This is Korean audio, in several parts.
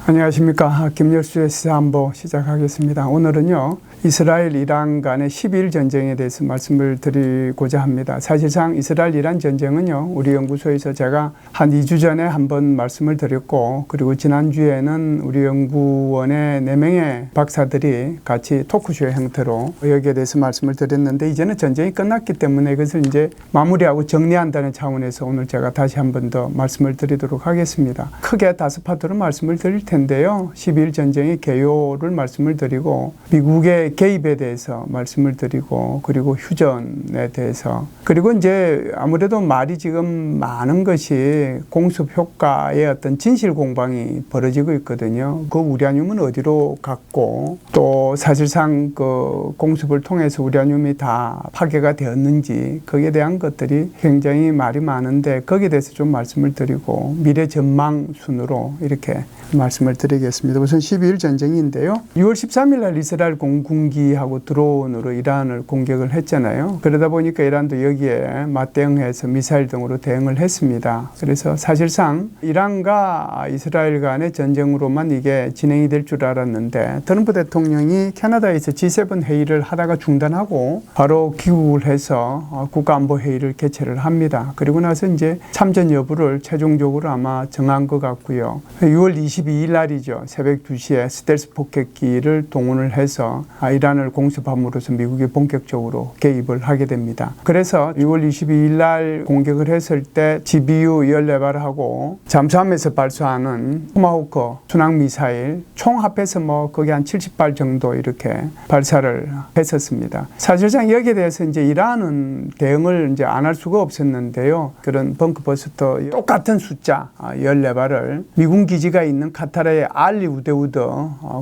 안녕하십니까. 김열수의 시사안보 시작하겠습니다. 오늘은요, 이스라엘 이란 간의 12일 전쟁에 대해서 말씀을 드리고자 합니다. 사실상 이스라엘 이란 전쟁은요, 우리 연구소에서 제가 한 2주 전에 한번 말씀을 드렸고, 그리고 지난주에는 우리 연구원의 4명의 박사들이 같이 토크쇼 형태로 여기에 대해서 말씀을 드렸는데, 이제는 전쟁이 끝났기 때문에 이것을 이제 마무리하고 정리한다는 차원에서 오늘 제가 다시 한번 더 말씀을 드리도록 하겠습니다. 크게 5파트로 말씀을 드릴 텐데요. 12일 전쟁의 개요를 말씀을 드리고, 미국의 개입에 대해서 말씀을 드리고, 그리고 휴전에 대해서, 그리고 이제 아무래도 말이 지금 많은 것이 공습 효과의 어떤 진실 공방이 벌어지고 있거든요. 그 우라늄은 어디로 갔고, 또 사실상 그 공습을 통해서 우라늄이 다 파괴가 되었는지, 거기에 대한 것들이 굉장히 말이 많은데, 거기에 대해서 좀 말씀을 드리고, 미래 전망 순으로 이렇게 말씀을 드리겠습니다. 우선 12일 전쟁인데요. 6월 13일 날 이스라엘 공군기하고 드론으로 이란을 공격을 했잖아요. 그러다 보니까 이란도 여기에 맞대응해서 미사일 등으로 대응을 했습니다. 그래서 사실상 이란과 이스라엘 간의 전쟁으로만 이게 진행이 될 줄 알았는데, 트럼프 대통령이 캐나다에서 G7 회의를 하다가 중단하고 바로 귀국을 해서 국가안보회의를 개최를 합니다. 그리고 나서 이제 참전 여부를 최종적으로 아마 정한 것 같고요. 6월 22일 날이죠. 새벽 2시에 스텔스 폭격기를 동원을 해서 이란을 공습함으로써 미국이 본격적으로 개입을 하게 됩니다. 그래서 6월 22일 날 공격을 했을 때 GBU 14발하고 잠수함에서 발사하는 토마호크 순항미사일 총 합해서 거기 한 70발 정도 이렇게 발사를 했었습니다. 사실상 여기에 대해서 이제 이란은 대응을 이제 안 할 수가 없었는데요. 그런 벙커버스터 똑같은 숫자 14발을 미군 기지가 있는 카타르의 알리 우데우드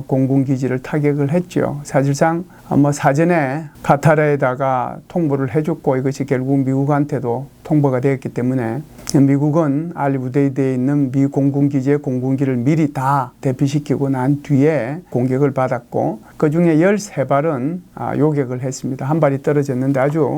공군기지를 타격을 했죠. 사실상 사전에 카타르에다가 통보를 해줬고, 이것이 결국 미국한테도 통보가 되었기 때문에 미국은 알리 우데우드에 있는 미 공군기지의 공군기를 미리 다 대피시키고 난 뒤에 공격을 받았고, 그 중에 13발은 요격을 했습니다. 한 발이 떨어졌는데 아주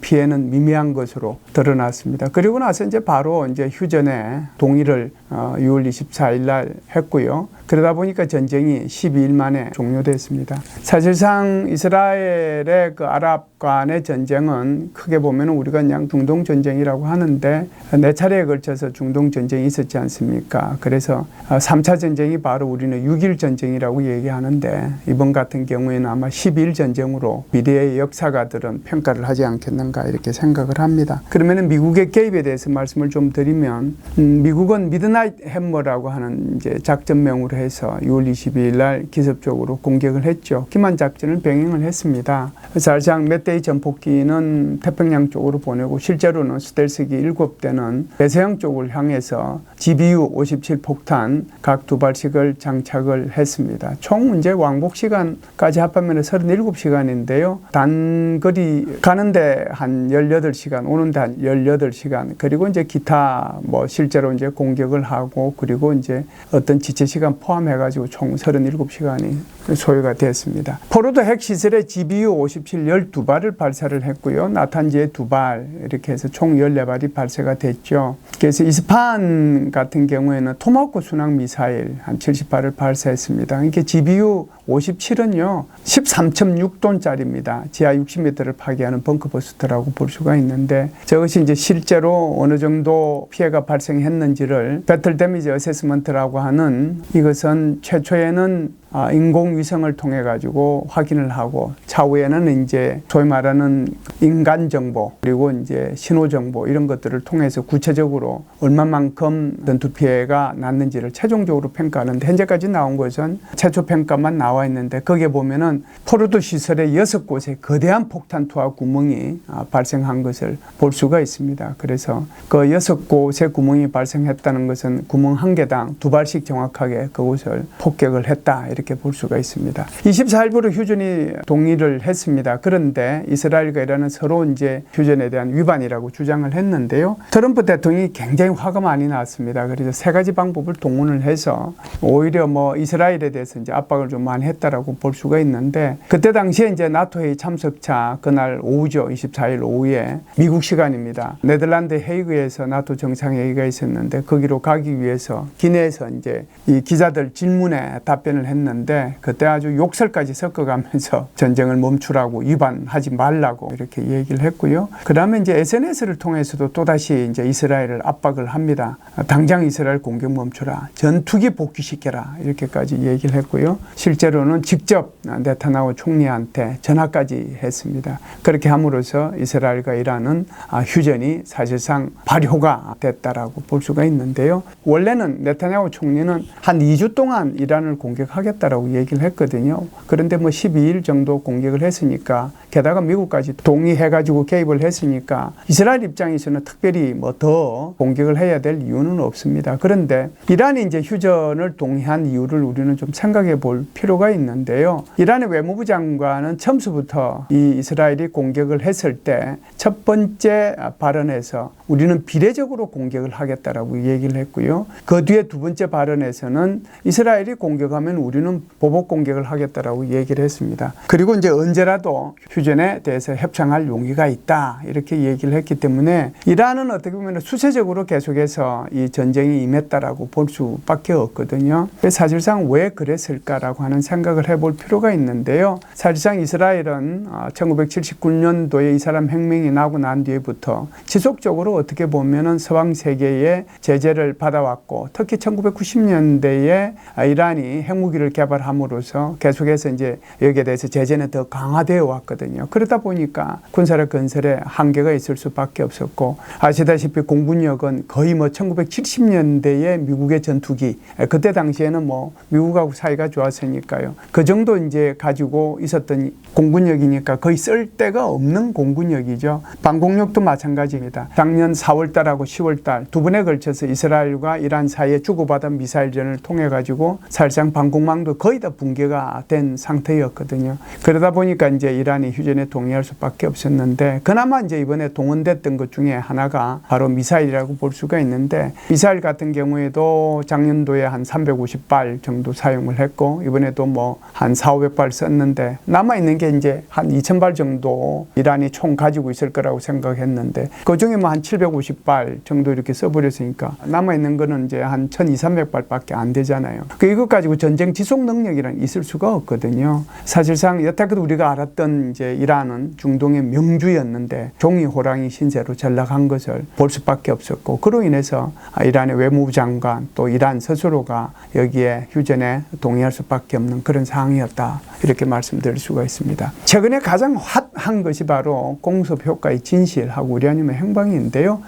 피해는 미미한 것으로 드러났습니다. 그리고 나서 이제 바로 이제 휴전에 동의를 6월 24일 날 했고요. 그러다 보니까 전쟁이 12일 만에 종료됐습니다. 사실상 이스라엘의 그 아랍 간의 전쟁은 크게 보면 우리가 그냥 중동 전쟁이라고 하는데, 4차례에 걸쳐서 중동 전쟁이 있었지 않습니까? 그래서 3차 전쟁이 바로 우리는 6.1 전쟁이라고 얘기하는데, 이번 같은 경우에는 아마 12일 전쟁으로 미래의 역사가들은 평가를 하지 않겠는가 이렇게 생각을 합니다. 그러면 미국의 개입에 대해서 말씀을 좀 드리면, 미국은 미드나잇 햄머라고 하는 이제 작전명으로 해서 6월 22일 날 기습적으로 공격을 했죠. 기만 작전을 병행을 했습니다. 사실상 몇 대의 전폭기는 태평양 쪽으로 보내고, 실제로는 스텔스기 7대는 대서양 쪽을 향해서 GBU 57 폭탄 각 2발씩을 장착을 했습니다. 총 이제 왕복 시간까지 합하면 37시간인데요. 단거리 가는데 한 18시간, 오는데 한 18시간, 그리고 이제 기타 실제로 이제 공격을 하고, 그리고 이제 어떤 지체 시간 포함해가지고 총 37시간이 소요가 됐습니다. 포로드 핵시설에 GBU 57 12발을 발사를 했고요. 나탄지에 2발, 이렇게 해서 총 14발이 발사가 됐죠. 그래서 이스파한 같은 경우에는 토마호크 순항 미사일 한 70발을 발사했습니다. 이게 GBU 57은요, 13.6톤짜리입니다. 지하 60m를 파괴하는 벙커버스터라고 볼 수가 있는데, 저것이 이제 실제로 어느 정도 피해가 발생했는지를 배틀 데미지 어세스먼트라고 하는, 이것은 최초에는 인공위성을 통해 가지고 확인을 하고, 차후에는 이제 소위 말하는 인간 정보, 그리고 이제 신호 정보, 이런 것들을 통해서 구체적으로 얼마만큼 전투 피해가 났는지를 최종적으로 평가하는데, 현재까지 나온 것은 최초 평가만 나와 있는데, 거기에 보면은 포로드 시설의 6곳에 거대한 폭탄 투하 구멍이 발생한 것을 볼 수가 있습니다. 그래서 그 6곳의 구멍이 발생했다는 것은 구멍 한 개당 2발씩 정확하게 그곳을 폭격을 했다, 이렇게 볼 수가 있습니다. 24일부로 휴전이 동의를 했습니다. 그런데 이스라엘과 이란은 서로 이제 휴전에 대한 위반이라고 주장을 했는데요. 트럼프 대통령이 굉장히 화가 많이 났습니다. 그래서 세 가지 방법을 동원을 해서 오히려 뭐 이스라엘에 대해서 이제 압박을 좀 많이 했다라고 볼 수가 있는데, 그때 당시에 이제 나토 회의 참석차 그날 오후죠. 24일 오후에 미국 시간입니다. 네덜란드 헤이그에서 나토 정상회의가 있었는데 거기로 가기 위해서 기내에서 이제 이 기자들 질문에 답변을 했는데, 그때 아주 욕설까지 섞어가면서 전쟁을 멈추라고, 위반하지 말라고 이렇게 얘기를 했고요. 그 다음에 이제 SNS를 통해서도 또다시 이제 이스라엘을 압박을 합니다. 당장 이스라엘 공격 멈추라, 전투기 복귀시켜라, 이렇게까지 얘기를 했고요. 실제로는 직접 네타냐후 총리한테 전화까지 했습니다. 그렇게 함으로써 이스라엘과 이란은 휴전이 사실상 발효가 됐다라고 볼 수가 있는데요. 원래는 네타냐후 총리는 한 2주 동안 이란을 공격하겠다라고 얘기를 했거든요. 그런데 뭐 12일 정도 공격을 했으니까, 게다가 미국까지 동의해가지고 개입을 했으니까 이스라엘 입장에서는 특별히 뭐 더 공격을 해야 될 이유는 없습니다. 그런데 이란이 이제 휴전을 동의한 이유를 우리는 좀 생각해 볼 필요가 있는데요. 이란의 외무부 장관은 처음부터 이 이스라엘이 공격을 했을 때 첫 번째 발언에서 우리는 비례적으로 공격을 하겠다라고 얘기를 했고요. 그 뒤에 두 번째 발언에서는 이스라엘이 공격하면 우리는 보복 공격을 하겠다라고 얘기를 했습니다. 그리고 이제 언제라도 휴전에 대해서 협상할 용의가 있다, 이렇게 얘기를 했기 때문에 이란은 어떻게 보면 수세적으로 계속해서 이 전쟁이 임했다라고 볼 수밖에 없거든요. 사실상 왜 그랬을까라고 하는 생각을 해볼 필요가 있는데요. 사실상 이스라엘은 1979년도에 이스라엘 혁명이 나고 난 뒤에부터 지속적으로 어떻게 보면은 서방 세계의 제재를 받아왔고, 특히 1990년대에 이란이 핵무기를 개발함으로써 계속해서 이제 여기에 대해서 제재는 더 강화되어 왔거든요. 그러다 보니까 군사력 건설에 한계가 있을 수밖에 없었고, 아시다시피 공군력은 거의 뭐 1970년대에 미국의 전투기, 그때 당시에는 뭐 미국하고 사이가 좋았으니까요. 그 정도 이제 가지고 있었던 공군력이니까 거의 쓸 데가 없는 공군력이죠. 방공력도 마찬가지입니다. 작년 4월달하고 10월달 두 번에 걸쳐서 이스라엘과 이란 사이에 주고받은 미사일전을 통해 가지고 사실상 방공망도 거의 다 붕괴가 된 상태였거든요. 그러다 보니까 이제 이란이 휴전에 동의할 수밖에 없었는데, 그나마 이제 이번에 동원됐던 것 중에 하나가 바로 미사일이라고 볼 수가 있는데, 미사일 같은 경우에도 작년도에 한 350발 정도 사용을 했고, 이번에도 뭐 한 400~500발 썼는데, 남아있는 게 이제 한 2000발 정도 이란이 총 가지고 있을 거라고 생각했는데, 그 중에 뭐 한 750발 정도 이렇게 써버렸으니까 남아있는 거는 이제 한 1200~300발밖에 안 되잖아요. 이것 가지고 전쟁 지속 능력이란 있을 수가 없거든요. 사실상 여태까지 우리가 알았던 이제 이란은 중동의 명주였는데 종이 호랑이 신세로 전락한 것을 볼 수밖에 없었고, 그로 인해서 이란의 외무부 장관 또 이란 스스로가 여기에 휴전에 동의할 수밖에 없는 그런 상황이었다, 이렇게 말씀드릴 수가 있습니다. 최근에 가장 핫한 것이 바로 공습 효과의 진실하고 우라늄의 행방인데요.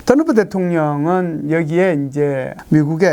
트럼프 대통령은 여기에 이제 미국의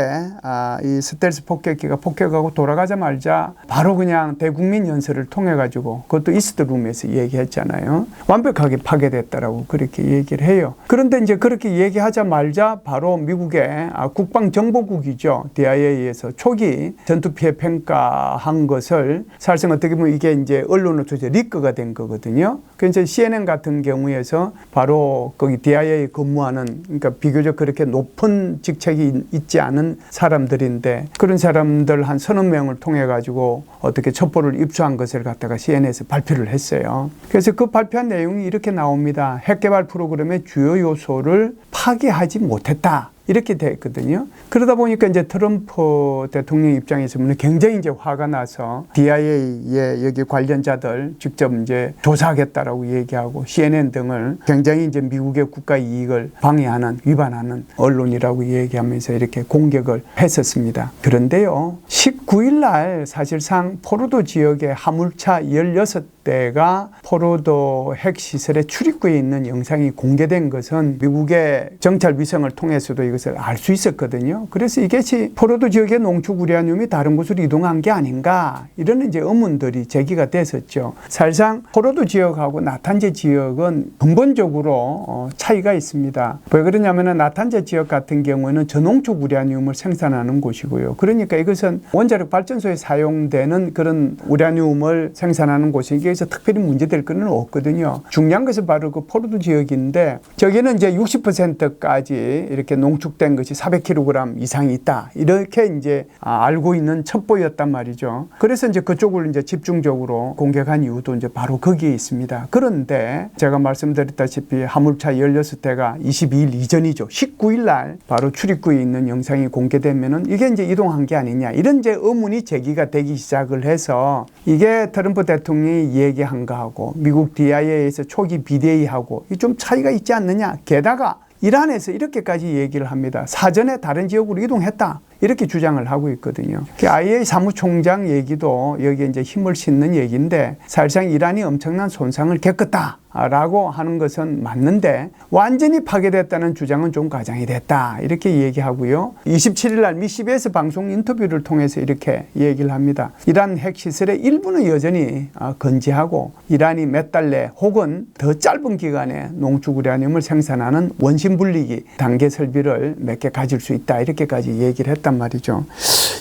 이 스텔스 폭격기가 폭격하고 돌아가자마자 바로 그냥 대국민 연설을 통해 가지고, 그것도 이스트룸에서 얘기했잖아요. 완벽하게 파괴됐다라고 그렇게 얘기를 해요. 그런데 이제 그렇게 얘기하자마자 바로 미국의 국방정보국이죠, DIA에서 초기 전투 피해 평가한 것을 사실상 어떻게 보면 이게 이제 언론으로 리크가 된 거거든요. 그래서 CNN 같은 경우에서 바로 거기 DIA에 근무하는, 그러니까 비교적 그렇게 높은 직책이 있지 않은 사람들인데, 그런 사람들 한 30명을 통해 가지고 어떻게 첩보를 입수한 것을 갖다가 CNN에서 발표를 했어요. 그래서 그 발표한 내용이 이렇게 나옵니다. 핵개발 프로그램의 주요 요소를 파괴하지 못했다, 이렇게 됐거든요. 그러다 보니까 이제 트럼프 대통령 입장에서 굉장히 이제 화가 나서 DIA의 여기 관련자들 직접 이제 조사하겠다라고 얘기하고, CNN 등을 굉장히 이제 미국의 국가 이익을 방해하는, 위반하는 언론이라고 얘기하면서 이렇게 공격을 했었습니다. 그런데요, 19일 날 사실상 포르도 지역의 화물차 16 농축대가 포로도 핵시설의 출입구에 있는 영상이 공개된 것은 미국의 정찰 위성을 통해서도 이것을 알 수 있었거든요. 그래서 이것이 포로도 지역의 농축 우라늄이 다른 곳으로 이동한 게 아닌가, 이런 이제 의문들이 제기가 됐었죠. 사실상 포로도 지역하고 나탄제 지역은 근본적으로 차이가 있습니다. 왜 그러냐면은 나탄제 지역 같은 경우에는 저농축 우라늄을 생산하는 곳이고요. 그러니까 이것은 원자력 발전소에 사용되는 그런 우라늄을 생산하는 곳이기 위해서 특별히 문제될 건 없거든요. 중요한 것은 바로 그 포로도 지역인데, 저기는 이제 60%까지 이렇게 농축된 것이 400kg 이상이 있다, 이렇게 이제 알고 있는 첩보였단 말이죠. 그래서 이제 그쪽을 이제 집중적으로 공격한 이유도 이제 바로 거기에 있습니다. 그런데 제가 말씀드렸다시피 화물차 16대가 22일 이전이죠. 19일 날 바로 출입구에 있는 영상이 공개되면은 이게 이제 이동한 게 아니냐, 이런 이제 의문이 제기가 되기 시작을 해서, 이게 트럼프 대통령이 얘기한 거하고 미국 DIA에서 초기 BDA하고 좀 차이가 있지 않느냐. 게다가 이란에서 이렇게까지 얘기를 합니다. 사전에 다른 지역으로 이동했다, 이렇게 주장을 하고 있거든요. IAEA 사무총장 얘기도 여기에 이제 힘을 싣는 얘기인데, 사실상 이란이 엄청난 손상을 겪었다라고 하는 것은 맞는데 완전히 파괴됐다는 주장은 좀 과장이 됐다, 이렇게 얘기하고요. 27일 날 미 CBS 방송 인터뷰를 통해서 이렇게 얘기를 합니다. 이란 핵시설의 일부는 여전히 건재하고 이란이 몇 달 내 혹은 더 짧은 기간에 농축 우라늄을 생산하는 원심 분리기 단계 설비를 몇 개 가질 수 있다, 이렇게까지 얘기를 했단 말이죠.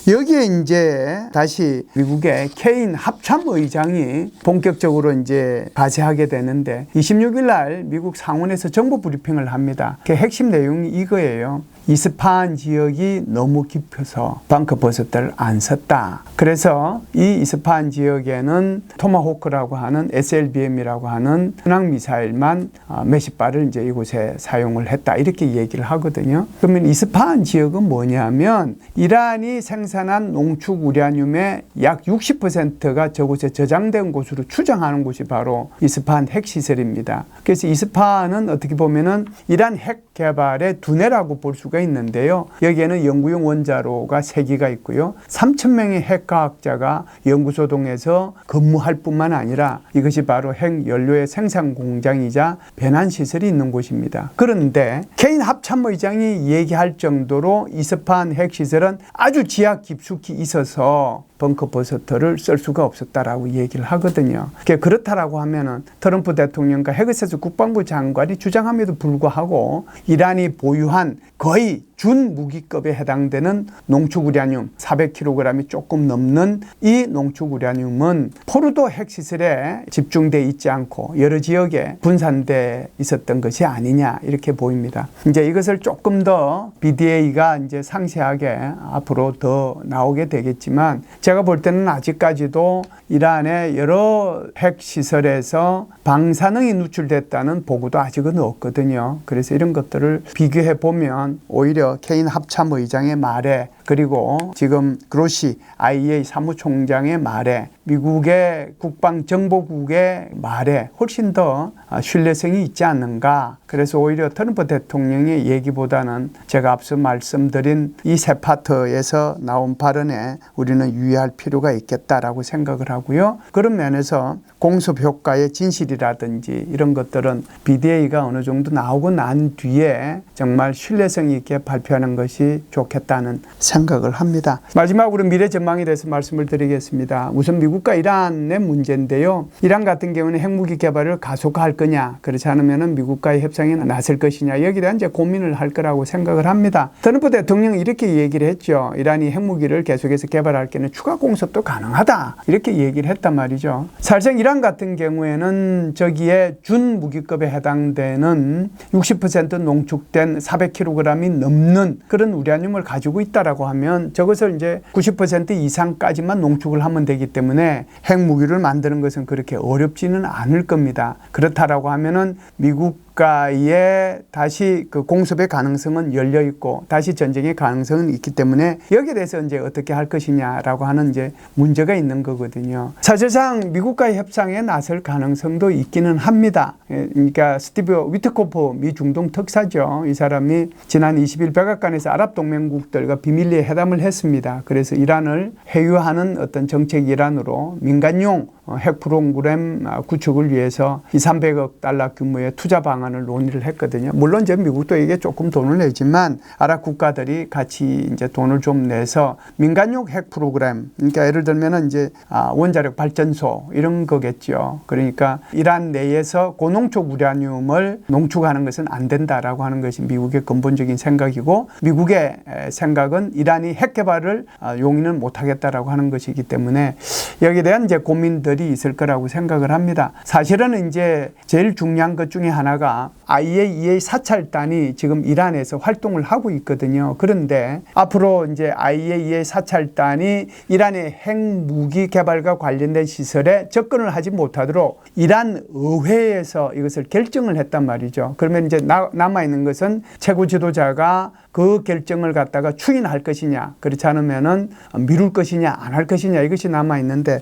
여기에 이제 다시 미국의 케인 합참의장이 본격적으로 이제 가세하게 되는데, 26일 날 미국 상원에서 정보 브리핑을 합니다. 그 핵심 내용이 이거예요. 이스파한 지역이 너무 깊어서 벙커버스터를 안 썼다. 그래서 이 이스파한 지역에는 토마호크라고 하는 SLBM이라고 하는 순항미사일만 몇십 발을 이제 이곳에 사용을 했다, 이렇게 얘기를 하거든요. 그러면 이스파한 지역은 뭐냐면 이란이 생산한 농축 우라늄의 약 60%가 저곳에 저장된 곳으로 추정하는 곳이 바로 이스파한 핵시설입니다. 그래서 이스파한은 어떻게 보면은 이란 핵 개발의 두뇌라고 볼 수가 있는데요. 여기에는 연구용 원자로가 3기가 있고요. 3,000명의 핵과학자가 연구소 동에서 근무할 뿐만 아니라 이것이 바로 핵연료의 생산 공장이자 배난시설이 있는 곳입니다. 그런데 케인 합참의장이 얘기할 정도로 이스파한 핵시설은 아주 지하 깊숙이 있어서 벙커버스터를 쓸 수가 없었다라고 얘기를 하거든요. 그렇다라고 하면은 트럼프 대통령과 헤그세스 국방부 장관이 주장함에도 불구하고 이란이 보유한 거의 준무기급에 해당되는 농축 우라늄 400kg이 조금 넘는 이 농축 우라늄은 포르도 핵시설에 집중돼 있지 않고 여러 지역에 분산돼 있었던 것이 아니냐, 이렇게 보입니다. 이제 이것을 조금 더 BDA가 이제 상세하게 앞으로 더 나오게 되겠지만, 제가 볼 때는 아직까지도 이란의 여러 핵시설에서 방사능이 누출됐다는 보고도 아직은 없거든요. 그래서 이런 것들을 비교해 보면 오히려 케인 합참의장의 말에, 그리고 지금 그로시 IAEA 사무총장의 말에, 미국의 국방정보국의 말에 훨씬 더 신뢰성이 있지 않는가. 그래서 오히려 트럼프 대통령의 얘기보다는 제가 앞서 말씀드린 이 세 파트에서 나온 발언에 우리는 유의할 필요가 있겠다라고 생각을 하고요. 그런 면에서 공습 효과의 진실이라든지 이런 것들은 BDA가 어느 정도 나오고 난 뒤에 정말 신뢰성 있게 발표하는 것이 좋겠다는 생각을 합니다. 마지막으로 미래 전망에 대해서 말씀을 드리겠습니다. 우선 미국과 이란의 문제인데요. 이란 같은 경우는 핵무기 개발을 가속화할 거냐, 그렇지 않으면 미국과의 협상에 나설 것이냐, 여기에 대한 이제 고민을 할 거라고 생각을 합니다. 트럼프 대통령이 이렇게 얘기를 했죠. 이란이 핵무기를 계속해서 개발할 경우는 추가 공습도 가능하다, 이렇게 얘기를 했단 말이죠. 사실상 이란 같은 경우에는 저기에 준무기급에 해당되는 60% 농축된 400kg이 넘는 그런 우라늄을 가지고 있다라고 하면 저것을 이제 90% 이상까지만 농축을 하면 되기 때문에 핵무기를 만드는 것은 그렇게 어렵지는 않을 겁니다. 그렇다라고 하면은 미국과의 다시 그 공습의 가능성은 열려 있고 다시 전쟁의 가능성은 있기 때문에 여기에 대해서 이제 어떻게 할 것이냐라고 하는 이제 문제가 있는 거거든요. 사실상 미국과의 협상에 나설 가능성도 있기는 합니다. 그러니까 스티브 위트코프 미 중동 특사죠. 이 사람이 지난 20일 백악관에서 아랍 동맹국들과 비밀리에 회담을 했습니다. 그래서 이란을 회유하는 어떤 정책 일환으로 민간용 핵 프로그램 구축을 위해서 200~300억 달러 규모의 투자 방안을 논의를 했거든요. 물론 이제 미국도 이게 조금 돈을 내지만 아랍 국가들이 같이 이제 돈을 좀 내서 민간용 핵 프로그램, 그러니까 예를 들면은 이제 원자력 발전소 이런 거겠죠. 그러니까 이란 내에서 고농축 우라늄을 농축하는 것은 안 된다라고 하는 것이 미국의 근본적인 생각이고, 미국의 생각은 이란이 핵 개발을 용인을 못하겠다라고 하는 것이기 때문에 여기에 대한 이제 고민들이 있을 거라고 생각을 합니다. 사실은 이제 제일 중요한 것 중에 하나가 IAEA 사찰단이 지금 이란에서 활동을 하고 있거든요. 그런데 앞으로 이제 IAEA 사찰단이 이란의 핵무기 개발과 관련된 시설에 접근을 하지 못하도록 이란 의회에서 이것을 결정을 했단 말이죠. 그러면 이제 남아있는 것은 최고 지도자가 그 결정을 갖다가 추인할 것이냐, 그렇지 않으면은 미룰 것이냐, 안 할 것이냐, 이것이 남아있는데,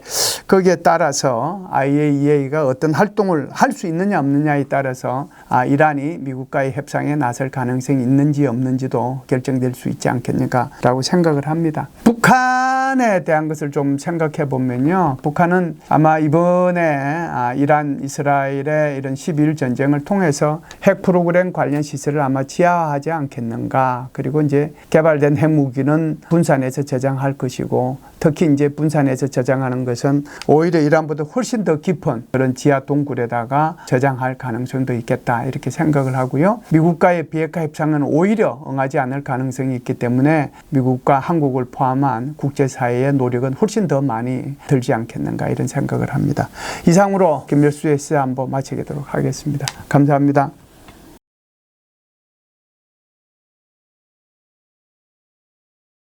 거기에 따라서 IAEA가 어떤 활동을 할 수 있느냐 없느냐에 따라서 이란이 미국과의 협상에 나설 가능성이 있는지 없는지도 결정될 수 있지 않겠는가라고 생각을 합니다. 북한에 대한 것을 좀 생각해 보면요, 북한은 아마 이번에 이란 이스라엘의 이런 12일 전쟁을 통해서 핵 프로그램 관련 시설을 아마 지하화하지 않겠는가. 그리고 이제 개발된 핵무기는 분산해서 저장할 것이고, 특히 이제 분산해서 저장하는 것은 오히려 이란보다 훨씬 더 깊은 그런 지하 동굴에다가 저장할 가능성도 있겠다, 이렇게 생각을 하고요. 미국과의 비핵화 협상은 오히려 응하지 않을 가능성이 있기 때문에 미국과 한국을 포함한 국제사회의 노력은 훨씬 더 많이 들지 않겠는가, 이런 생각을 합니다. 이상으로 김열수의 시사안보 마치도록 하겠습니다. 감사합니다.